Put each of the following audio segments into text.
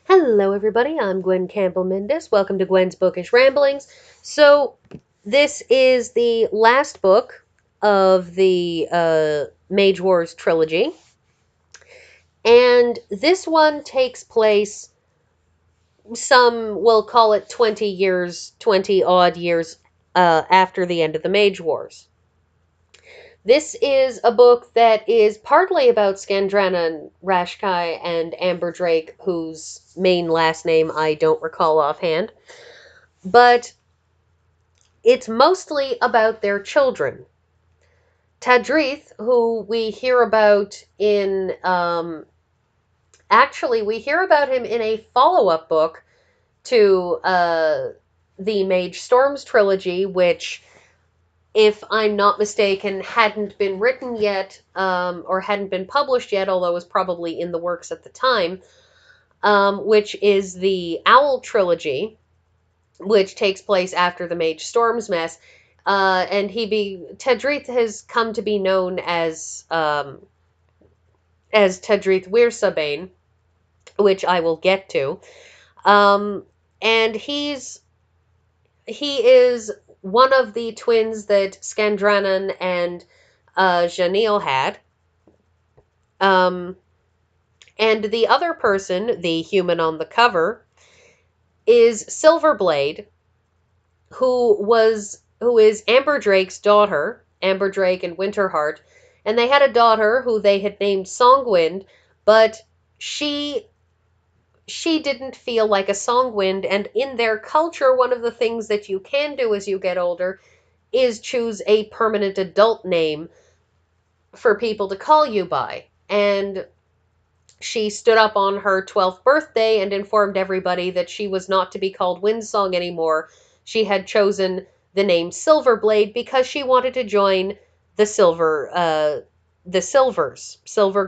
Hello, everybody. I'm Gwen Campbell Mendis. Welcome to Gwen's Bookish Ramblings. So, this is the last book of the Mage Wars trilogy, and this one takes place some will call it 20 years, 20 odd years after the end of the Mage Wars. This is a book that is partly about Skandrana Rashkai and Amber Drake, whose main last name I don't recall offhand. But it's mostly about their children. Tadrith, who we hear about in, actually, we hear about him in a follow-up book to the Mage Storms trilogy, which, if I'm not mistaken, hadn't been written yet, or hadn't been published yet, although was probably in the works at the time, which is the Owl trilogy, which takes place after the Mage Storms mess. And Tedrith has come to be known as Tedrith Wirsabane, which I will get to. And he is one of the twins that Skandranan and Janil had. And the other person, the human on the cover, is Silverblade, who is Amber Drake's daughter, Amber Drake and Winterheart, and they had a daughter who they had named Songwind, but she didn't feel like a Songwind, and in their culture, one of the things that you can do as you get older is choose a permanent adult name for people to call you by. And she stood up on her 12th birthday and informed everybody that she was not to be called Windsong anymore. She had chosen the name Silverblade because she wanted to join the Silver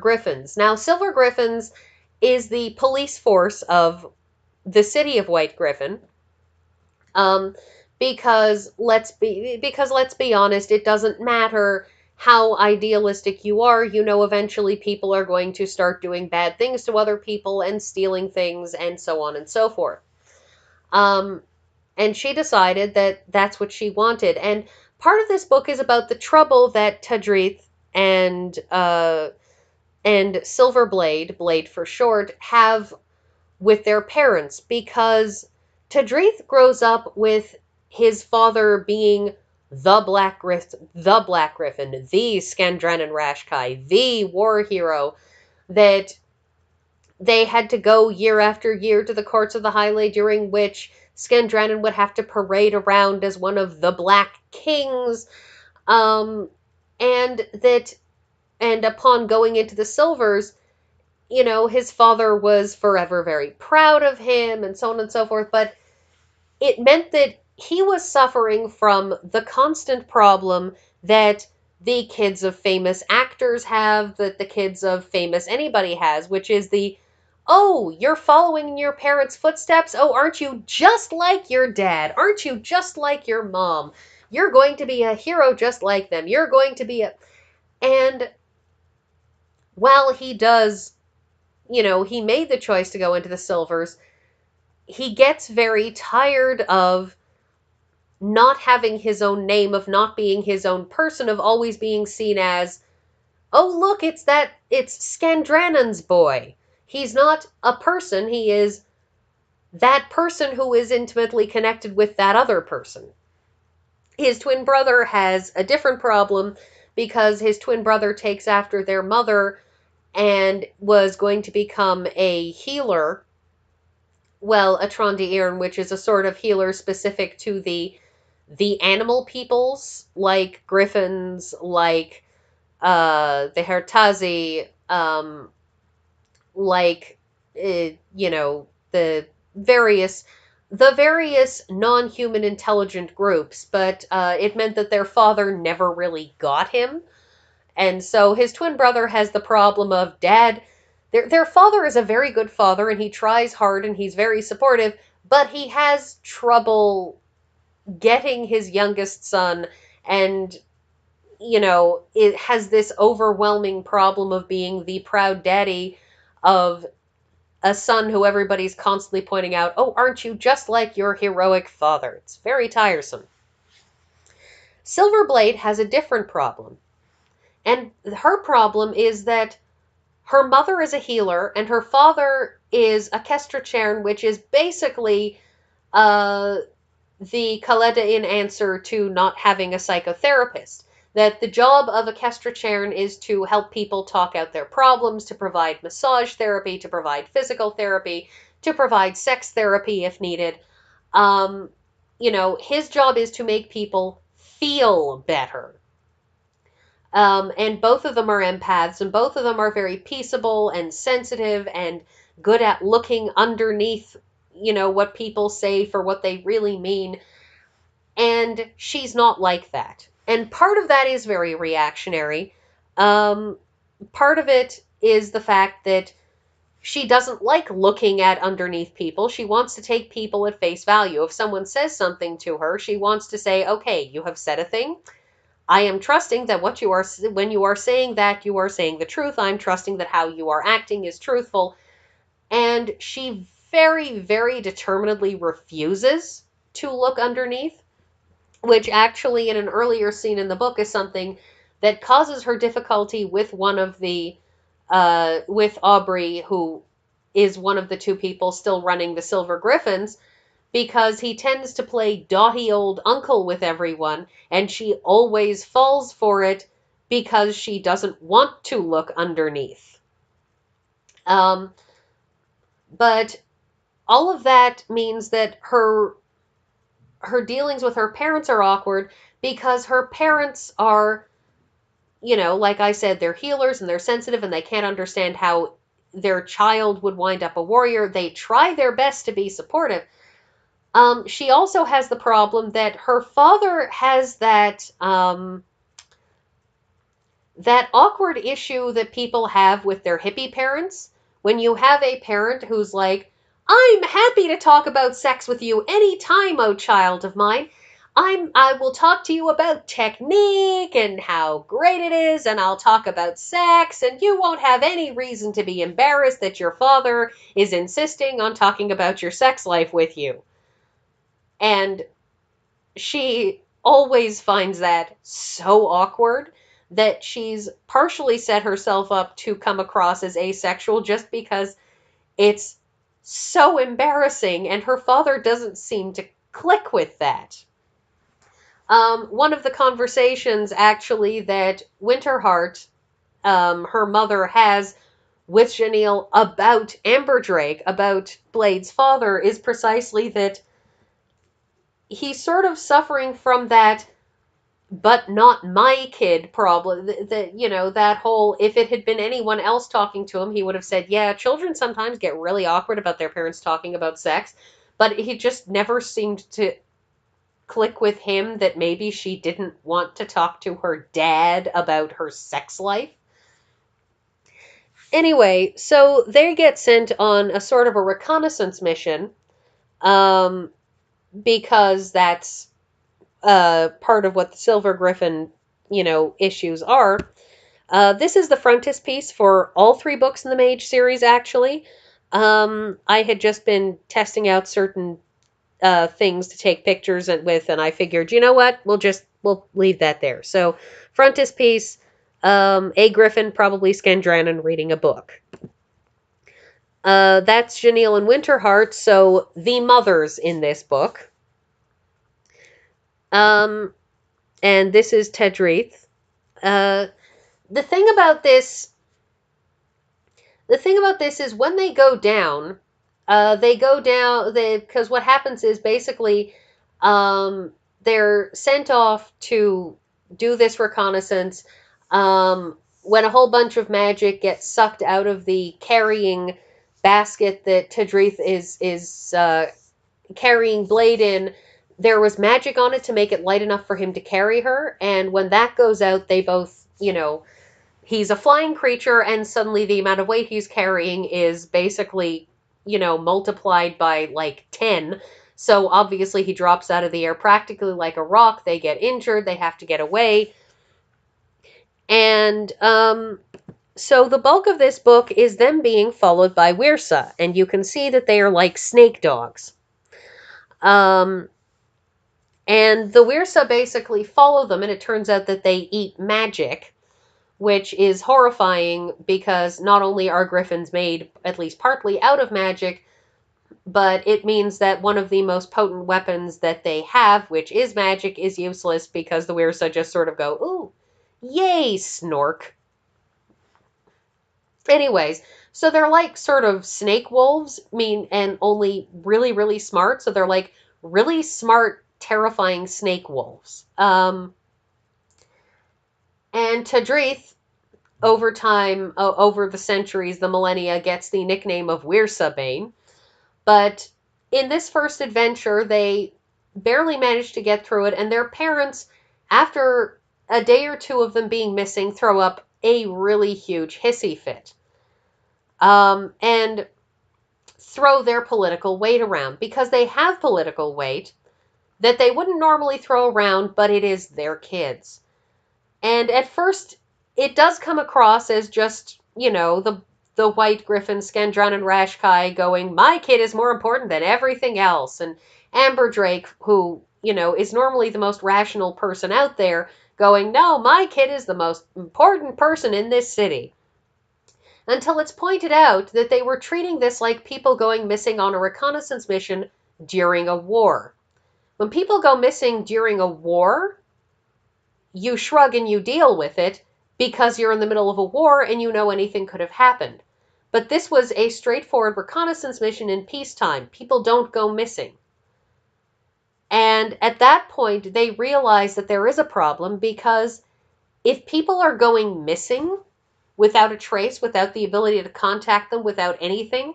Griffins. Now, Silver Griffins is the police force of the city of White Griffin. Um, because let's be honest, it doesn't matter how idealistic you are, eventually people are going to start doing bad things to other people and stealing things and so on and so forth. Um, and she decided that that's what she wanted. And part of this book is about the trouble that Tadrith and Silverblade, Blade for short, have with their parents, because Tadrith grows up with his father being the Black Griffin, the Skandranan Rashkai, the war hero that they had to go year after year to the courts of the Highlay, during which Skandranan would have to parade around as one of the Black Kings, um, and that, and upon going into the Silvers, his father was forever very proud of him and so on and so forth, but it meant that he was suffering from the constant problem that the kids of famous actors have, that the kids of famous anybody has, which is oh, you're following in your parents' footsteps? Oh, aren't you just like your dad? Aren't you just like your mom? You're going to be a hero just like them. You're going to be a. And while he does, he made the choice to go into the Silvers, he gets very tired of not having his own name, of not being his own person, of always being seen as, oh, look, it's Skandranan's boy. He's not a person, he is that person who is intimately connected with that other person. His twin brother has a different problem because his twin brother takes after their mother and was going to become a healer. Well, a Trondi'Erin, which is a sort of healer specific to the animal peoples, like griffins, like the Hertazi, like the various non-human intelligent groups, but it meant that their father never really got him. And so his twin brother has the problem of dad. Their father is a very good father, and he tries hard and he's very supportive, but he has trouble getting his youngest son, and it has this overwhelming problem of being the proud daddy of a son who everybody's constantly pointing out, oh, aren't you just like your heroic father? It's very tiresome. Silverblade has a different problem. And her problem is that her mother is a healer and her father is a Kestra, which is basically the Kaledain answer to not having a psychotherapist. That the job of a Kestra is to help people talk out their problems, to provide massage therapy, to provide physical therapy, to provide sex therapy if needed. His job is to make people feel better. And both of them are empaths, and both of them are very peaceable and sensitive and good at looking underneath, what people say for what they really mean. And she's not like that. And part of that is very reactionary. Part of it is the fact that she doesn't like looking at underneath people. She wants to take people at face value. If someone says something to her, she wants to say, okay, you have said a thing. I am trusting that when you are saying that, you are saying the truth. I'm trusting that how you are acting is truthful. And she very, very determinedly refuses to look underneath, which actually in an earlier scene in the book is something that causes her difficulty with with Aubrey, who is one of the two people still running the Silver Griffins, because he tends to play dotty old uncle with everyone, and she always falls for it because she doesn't want to look underneath. But all of that means that her dealings with her parents are awkward because her parents are, like I said, they're healers and they're sensitive and they can't understand how their child would wind up a warrior. They try their best to be supportive. She also has the problem that her father has that awkward issue that people have with their hippie parents. When you have a parent who's like, I'm happy to talk about sex with you any time, oh child of mine. I will talk to you about technique and how great it is, and I'll talk about sex, and you won't have any reason to be embarrassed that your father is insisting on talking about your sex life with you. And she always finds that so awkward that she's partially set herself up to come across as asexual just because it's so embarrassing, and her father doesn't seem to click with that. One of the conversations, actually, that Winterheart, her mother, has with Janelle about Amberdrake, about Blade's father, is precisely that he's sort of suffering from that but not my kid problem. That whole, if it had been anyone else talking to him, he would have said, yeah, children sometimes get really awkward about their parents talking about sex, but he just never seemed to click with him that maybe she didn't want to talk to her dad about her sex life. Anyway, so they get sent on a sort of a reconnaissance mission, because that's part of what the Silver Griffin, issues are. This is the frontispiece for all 3 books in the Mage series, actually. I had just been testing out certain things to take pictures with, and I figured, you know what, we'll leave that there. So, frontispiece, a Griffin, probably Scandranan, reading a book. That's Janelle and Winterheart, so the mothers in this book. And this is Tedrith. The thing about this is when they go down, because what happens is basically, they're sent off to do this reconnaissance, when a whole bunch of magic gets sucked out of the carrying basket that Tedrith is carrying Blade in. There was magic on it to make it light enough for him to carry her, and when that goes out, they both, he's a flying creature, and suddenly the amount of weight he's carrying is basically, multiplied by like 10. So obviously he drops out of the air practically like a rock. They get injured. They have to get away. And So the bulk of this book is them being followed by Wyrsa, and you can see that they are like snake dogs. And the Wyrsa basically follow them, and it turns out that they eat magic, which is horrifying because not only are griffins made at least partly out of magic, but it means that one of the most potent weapons that they have, which is magic, is useless because the Wyrsa just sort of go, ooh, yay, snork. Anyways, so they're like sort of snake wolves, and only really, really smart. So they're like really smart, terrifying snake wolves. And Tadrith, over time, over the centuries, the millennia, gets the nickname of Wirsabane. But in this first adventure, they barely manage to get through it, and their parents, after a day or two of them being missing, throw up a really huge hissy fit. And throw their political weight around because they have political weight that they wouldn't normally throw around, but it is their kids. And at first, it does come across as just, the white griffin, Skandran and Rashkai going, my kid is more important than everything else. And Amber Drake, who, is normally the most rational person out there, going, no, my kid is the most important person in this city. Until it's pointed out that they were treating this like people going missing on a reconnaissance mission during a war. When people go missing during a war, you shrug and you deal with it because you're in the middle of a war and you know anything could have happened. But this was a straightforward reconnaissance mission in peacetime. People don't go missing. And at that point, they realize that there is a problem because if people are going missing without a trace, without the ability to contact them, without anything,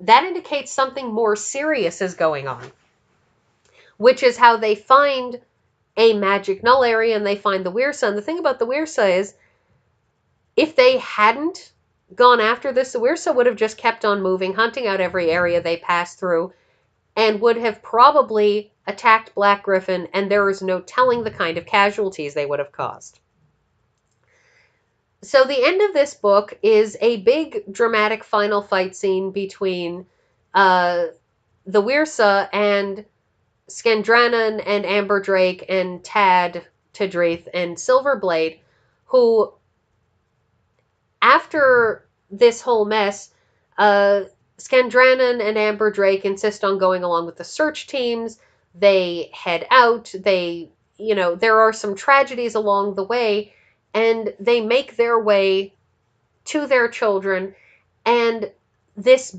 that indicates something more serious is going on. Which is how they find a magic null area and they find the Wyrsa. And the thing about the Wyrsa is, if they hadn't gone after this, the Wyrsa would have just kept on moving, hunting out every area they passed through, and would have probably attacked Black Griffin, and there is no telling the kind of casualties they would have caused. So the end of this book is a big dramatic final fight scene between the Wyrsa and Skandranan and Amber Drake and Tadrith and Silverblade, who, after this whole mess, Skandranan and Amber Drake insist on going along with the search teams. They head out. There are some tragedies along the way, and they make their way to their children. And this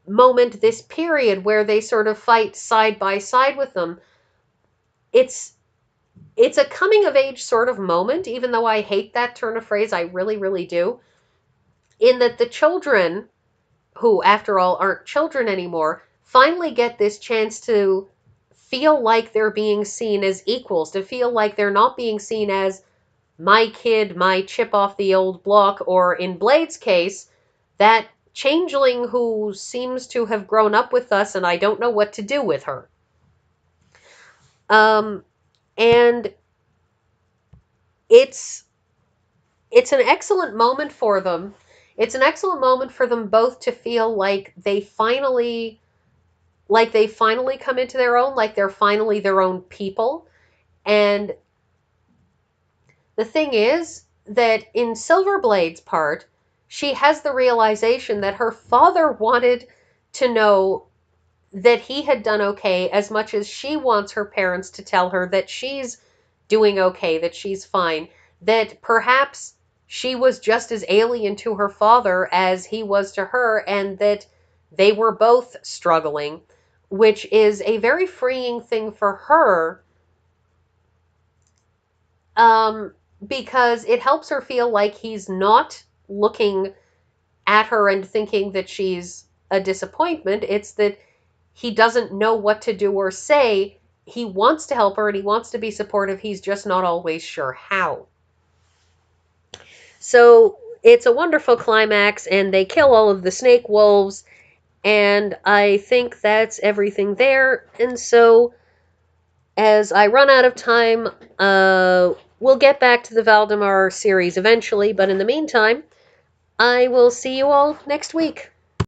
moment, this period where they sort of fight side by side with them, it's a coming of age sort of moment, even though I hate that turn of phrase. I really, really do. In that the children, who after all aren't children anymore, finally get this chance to feel like they're being seen as equals, to feel like they're not being seen as my kid, my chip off the old block, or in Blade's case, that changeling who seems to have grown up with us and I don't know what to do with her. And it's an excellent moment for them. It's an excellent moment for them both to feel like they finally come into their own, like they're finally their own people. And the thing is that in Silverblade's part, she has the realization that her father wanted to know that he had done okay as much as she wants her parents to tell her that she's doing okay, that she's fine, that perhaps she was just as alien to her father as he was to her, and that they were both struggling, which is a very freeing thing for her, because it helps her feel like he's not looking at her and thinking that she's a disappointment. It's that he doesn't know what to do or say. He wants to help her and he wants to be supportive. He's just not always sure how. So it's a wonderful climax, and they kill all of the snake wolves, and I think that's everything there. And so, as I run out of time, we'll get back to the Valdemar series eventually, but in the meantime, I will see you all next week.